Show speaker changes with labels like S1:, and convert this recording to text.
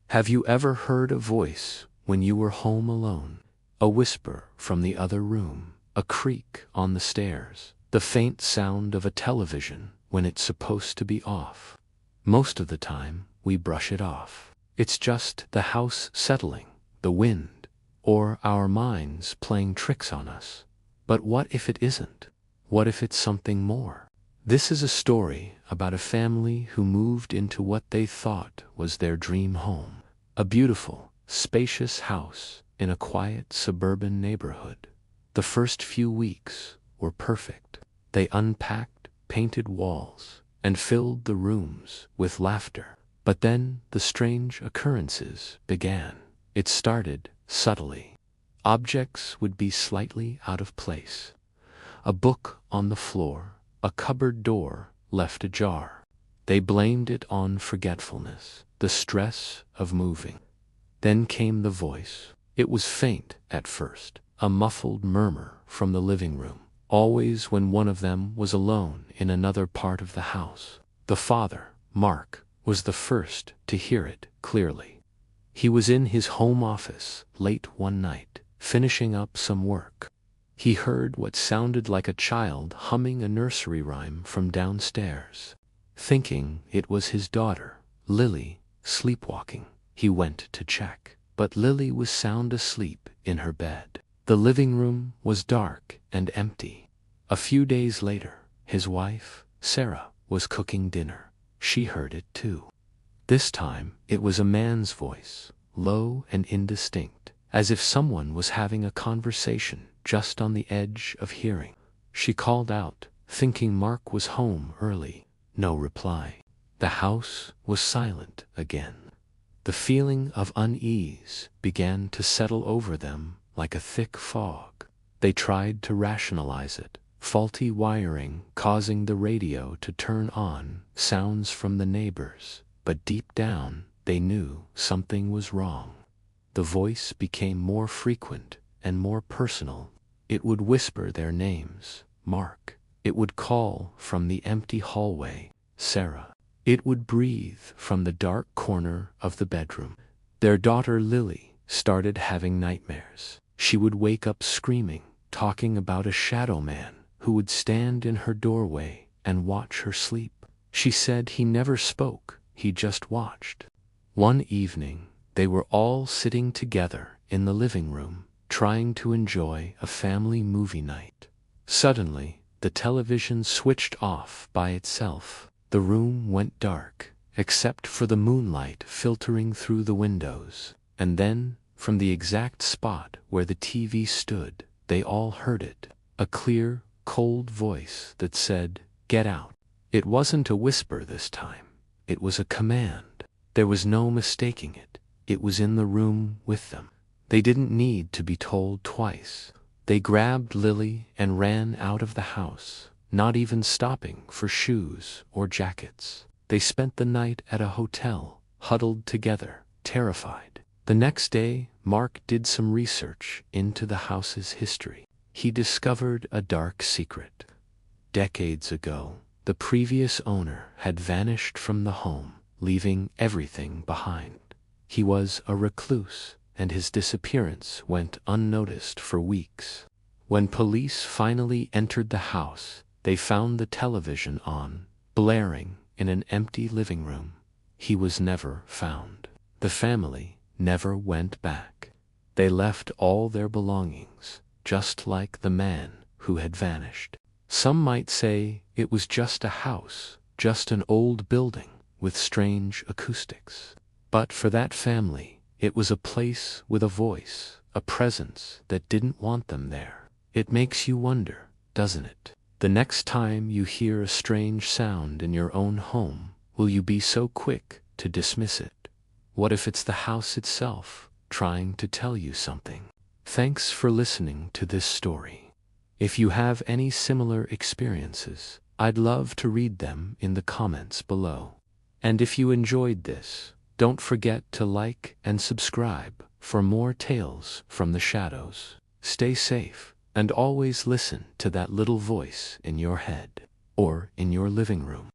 S1: Have you ever heard a voice when you were home alone? A whisper from the other room, a creak on the stairs, the faint sound of a television when it's supposed to be off. Most of the time, we brush it off. It's just the house settling, the wind, or our minds playing tricks on us. But what if it isn't? What if it's something more? This is a story about a family who moved into what they thought was their dream home. A beautiful, spacious house in a quiet suburban neighborhood. The first few weeks were perfect. They unpacked, painted walls, and filled the rooms with laughter. But then the strange occurrences began. It started subtly. Objects would be slightly out of place. A book on the floor, a cupboard door left ajar. They blamed it on forgetfulness, the stress of moving. Then came the voice. It was faint at first, a muffled murmur from the living room, always when one of them was alone in another part of the house. The father, Mark, was the first to hear it clearly. He was in his home office late one night, finishing up some work. He heard what sounded like a child humming a nursery rhyme from downstairs. Thinking it was his daughter, Lily, sleepwalking, he went to check. But Lily was sound asleep in her bed. The living room was dark and empty. A few days later, his wife, Sarah, was cooking dinner. She heard it too. This time, it was a man's voice, low and indistinct, as if someone was having a conversation just on the edge of hearing. She called out, thinking Mark was home early. No reply. The house was silent again. The feeling of unease began to settle over them like a thick fog. They tried to rationalize it. Faulty wiring causing the radio to turn on, sounds from the neighbors, but deep down they knew something was wrong. The voice became more frequent and more personal. It would whisper their names, Mark. It would call from the empty hallway, Sarah. It would breathe from the dark corner of the bedroom. Their daughter Lily started having nightmares. She would wake up screaming, talking about a shadow man who would stand in her doorway and watch her sleep. She said he never spoke, he just watched. One evening, they were all sitting together in the living room, trying to enjoy a family movie night. Suddenly, the television switched off by itself. The room went dark, except for the moonlight filtering through the windows. And then, from the exact spot where the TV stood, they all heard it. A clear, cold voice that said, "Get out." It wasn't a whisper this time. It was a command. There was no mistaking it. It was in the room with them. They didn't need to be told twice. They grabbed Lily and ran out of the house, not even stopping for shoes or jackets. They spent the night at a hotel, huddled together, terrified. The next day, Mark did some research into the house's history. He discovered a dark secret. Decades ago, the previous owner had vanished from the home, leaving everything behind. He was a recluse, and his disappearance went unnoticed for weeks. When police finally entered the house, they found the television on, blaring in an empty living room. He was never found. The family never went back. They left all their belongings, just like the man who had vanished. Some might say it was just a house, just an old building with strange acoustics. But for that family, it was a place with a voice, a presence that didn't want them there. It makes you wonder, doesn't it? The next time you hear a strange sound in your own home, will you be so quick to dismiss it? What if it's the house itself, trying to tell you something? Thanks for listening to this story. If you have any similar experiences, I'd love to read them in the comments below. And if you enjoyed this, don't forget to like and subscribe for more tales from the shadows. Stay safe, and always listen to that little voice in your head or in your living room.